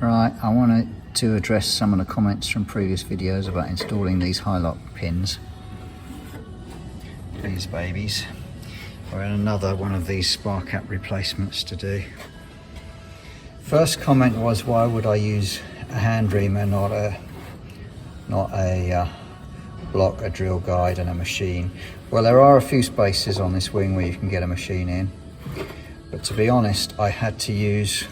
Right, I wanted to address some of the comments from previous videos about installing these high lock pins. These babies. We're in another one of these spar cap replacements to do. First comment was, why would I use a hand reamer, not a block, a drill guide and a machine? Well, there are a few spaces on this wing where you can get a machine in, but to be honest, I had to use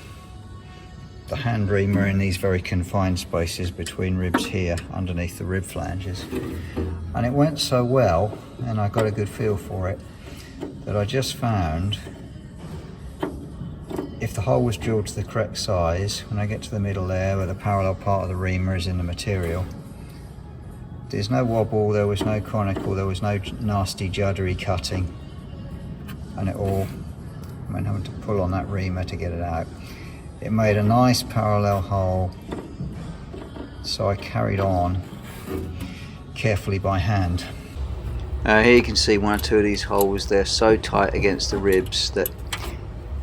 the hand reamer in these very confined spaces between ribs here, underneath the rib flanges. And it went so well, and I got a good feel for it, that I just found if the hole was drilled to the correct size, when I get to the middle there where the parallel part of the reamer is in the material, there's no wobble, there was no conical, there was no nasty juddery cutting, and it all, I mean, having to pull on that reamer to get it out. It made a nice parallel hole, so I carried on carefully by hand. Here you can see one or two of these holes. They're so tight against the ribs that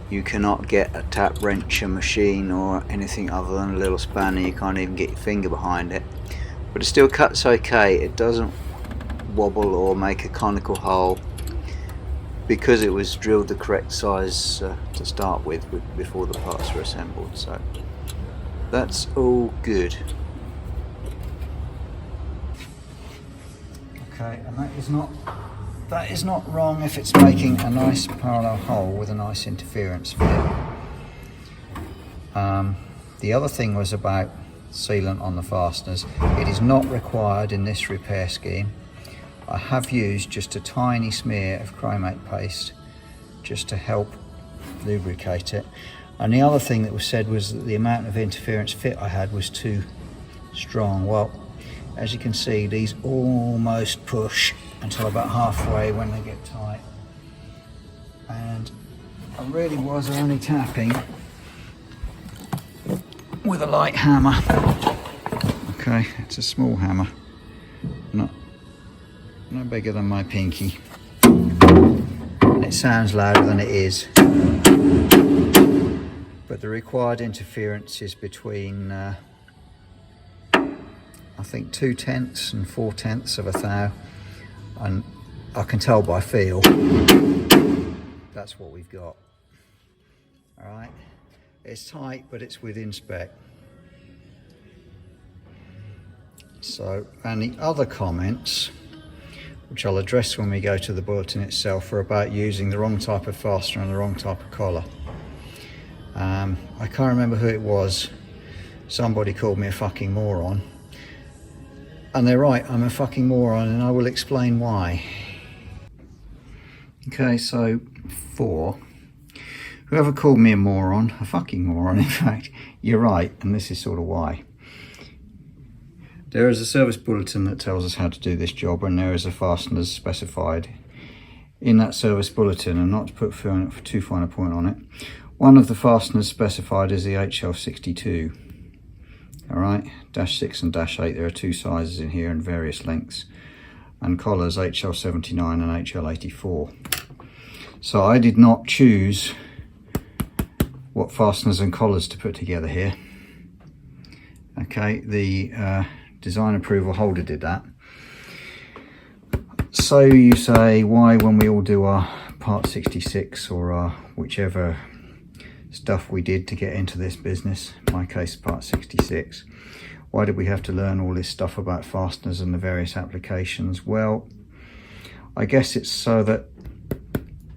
you cannot get a tap wrench, a machine or anything other than a little spanner. You can't even get your finger behind it, but it still cuts okay. It doesn't wobble or make a conical hole because it was drilled the correct size to start with before the parts were assembled. So that's all good. Okay, and that is not wrong if it's making a nice parallel hole with a nice interference fit. The other thing was about sealant on the fasteners. It is not required in this repair scheme. I have used just a tiny smear of chromate paste just to help lubricate it. And the other thing that was said was that the amount of interference fit I had was too strong. Well, as you can see, these almost push until about halfway when they get tight. And I really was only tapping with a light hammer. Okay, it's a small hammer, no bigger than my pinky, and it sounds louder than it is, but the required interference is between I think 2/10 and 4/10 of a thou, and I can tell by feel that's what we've got. All right, it's tight, but it's within spec. So, and the other comments, which I'll address when we go to the bulletin itself, are about using the wrong type of fastener and the wrong type of collar. I can't remember who it was. Somebody called me a fucking moron. And they're right, I'm a fucking moron, and I will explain why. Okay, so whoever called me a moron, a fucking moron in fact, you're right, and this is sort of why. There is a service bulletin that tells us how to do this job, and there is a fasteners specified in that service bulletin, and not to put too fine a point on it. One of the fasteners specified is the HL62. Alright, -6 and -8, there are two sizes in here and various lengths, and collars HL79 and HL84. So I did not choose what fasteners and collars to put together here. Okay, the design approval holder did that. So you say, why, when we all do our part 66 or our whichever stuff we did to get into this business, in my case part 66, why did we have to learn all this stuff about fasteners and the various applications? Well, I guess it's so that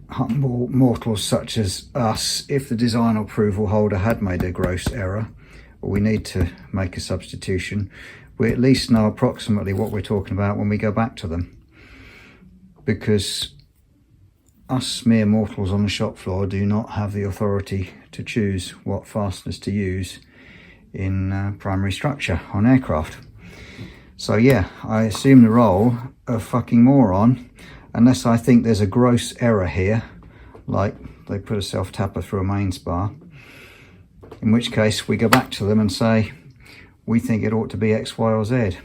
humble mortals such as us, if the design approval holder had made a gross error, or we need to make a substitution, we at least know approximately what we're talking about when we go back to them. Because us mere mortals on the shop floor do not have the authority to choose what fasteners to use in primary structure on aircraft. So yeah, I assume the role of fucking moron, unless I think there's a gross error here, like they put a self-tapper through a main spar, in which case we go back to them and say, we think it ought to be X, Y or Z.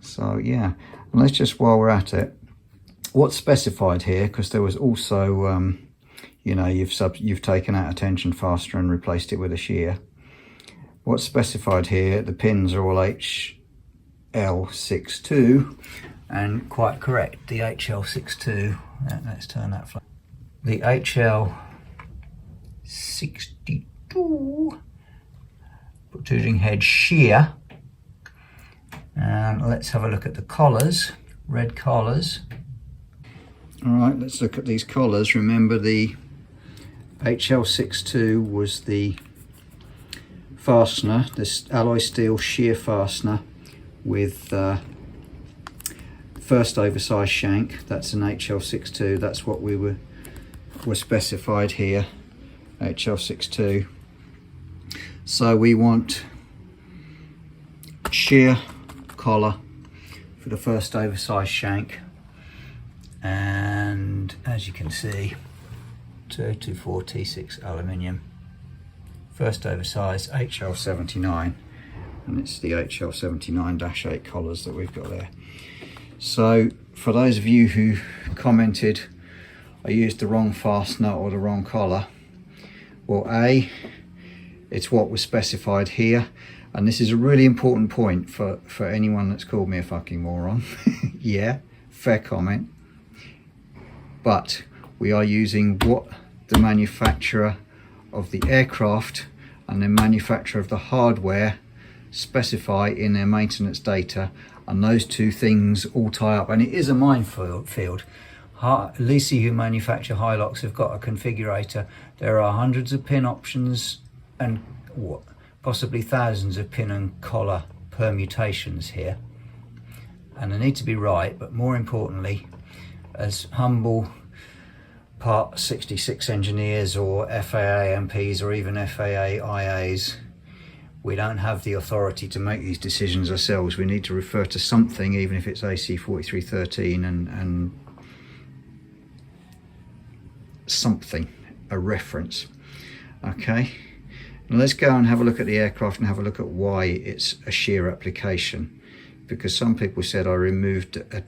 So yeah, and let's just, while we're at it, what's specified here, because there was also you know, you've taken out a tension fastener and replaced it with a shear. What's specified here, the pins are all HL62, and quite correct, the HL62, let's turn that flat. The HL62 protruding head shear. And let's have a look at the collars, red collars. All right, let's look at these collars. Remember, the HL62 was the fastener, this alloy steel shear fastener with first oversized shank. That's an HL62. That's what we were specified here, HL62. So we want shear collar for the first oversized shank, and as you can see, 224 T6 aluminium, first oversized HL79, and it's the HL79-8 collars that we've got there. So for those of you who commented I used the wrong fastener or the wrong collar, well, A, it's what was specified here, and this is a really important point for anyone that's called me a fucking moron. Yeah, fair comment. But we are using what the manufacturer of the aircraft and the manufacturer of the hardware specify in their maintenance data, and those two things all tie up, and it is a minefield. Lisi, who manufacture Hilux, have got a configurator. There are hundreds of pin options and possibly thousands of pin and collar permutations here, and they need to be right. But more importantly, as humble Part 66 engineers or FAA MPs or even FAA IAs, we don't have the authority to make these decisions ourselves. We need to refer to something, even if it's AC 4313 and something, a reference. Okay, now let's go and have a look at the aircraft and have a look at why it's a shear application, because some people said I removed a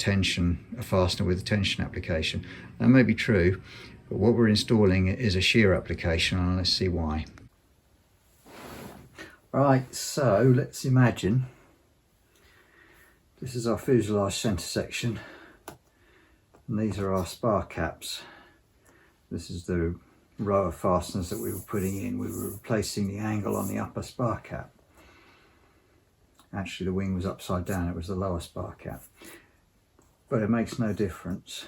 fastener with a tension application. That may be true, but what we're installing is a shear application, and let's see why. Right, so let's imagine this is our fuselage centre section, and these are our spar caps. This is the row of fasteners that we were putting in. We were replacing the angle on the upper spar cap. Actually, the wing was upside down, it was the lower spar cap, but it makes no difference.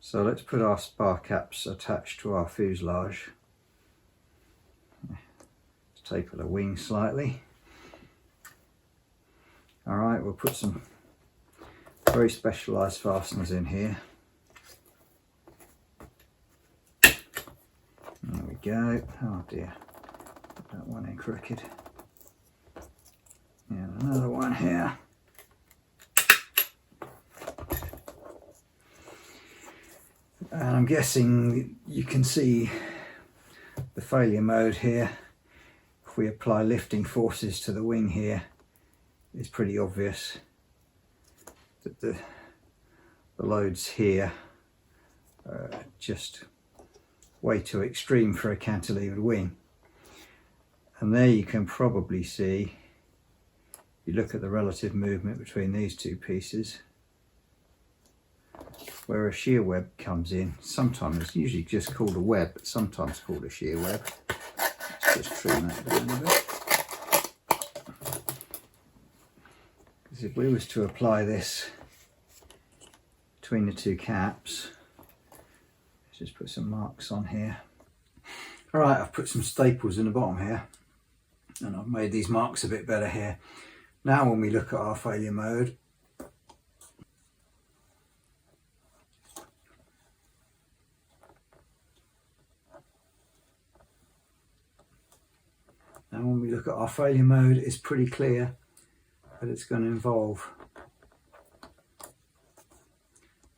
So let's put our spar caps attached to our fuselage. Let's taper the wing slightly. All right, we'll put some very specialised fasteners in here. There we go. Oh dear, put that one in crooked. And another one here. And I'm guessing you can see the failure mode here. If we apply lifting forces to the wing here, it's pretty obvious that the loads here are just way too extreme for a cantilevered wing. And there you can probably see, you look at the relative movement between these two pieces, where a shear web comes in. Sometimes it's usually just called a web, but sometimes called a shear web. Let's just trim that down a bit. Because if we was to apply this between the two caps, let's just put some marks on here. All right, I've put some staples in the bottom here, and I've made these marks a bit better here. Now when we look at our failure mode, it's pretty clear that it's going to involve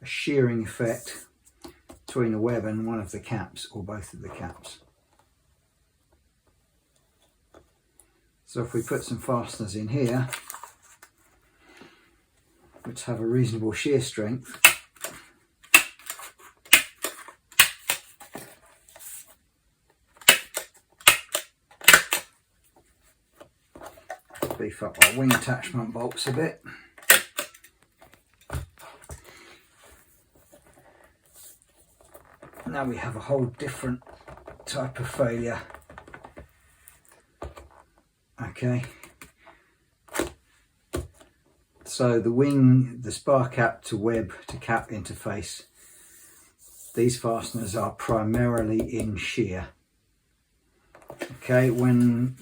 a shearing effect between the web and one of the caps, or both of the caps. So if we put some fasteners in here, which have a reasonable shear strength, beef up our wing attachment bolts a bit. Now we have a whole different type of failure. Okay, so the wing, the spar cap to web to cap interface, these fasteners are primarily in shear. Okay, when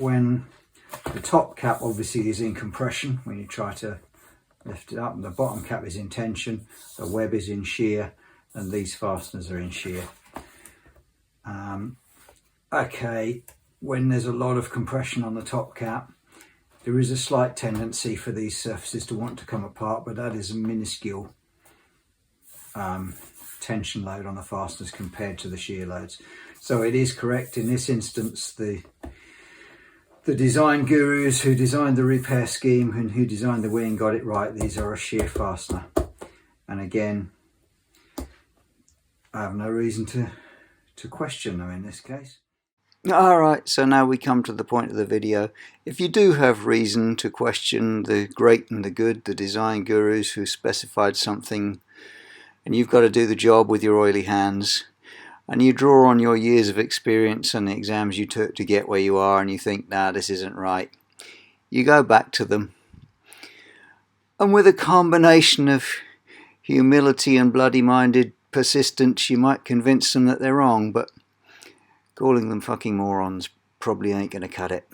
the top cap obviously is in compression, when you try to lift it up, and the bottom cap is in tension, the web is in shear, and these fasteners are in shear. Okay, when there's a lot of compression on the top cap, there is a slight tendency for these surfaces to want to come apart, but that is a minuscule tension load on the fasteners compared to the shear loads. So it is correct in this instance, the design gurus who designed the repair scheme and who designed the wing got it right. These are a shear fastener, and again, I have no reason to question them in this case. Alright, so now we come to the point of the video. If you do have reason to question the great and the good, the design gurus who specified something, and you've got to do the job with your oily hands, and you draw on your years of experience and the exams you took to get where you are, and you think, nah, this isn't right, you go back to them, and with a combination of humility and bloody-minded persistence, you might convince them that they're wrong, but calling them fucking morons probably ain't gonna cut it.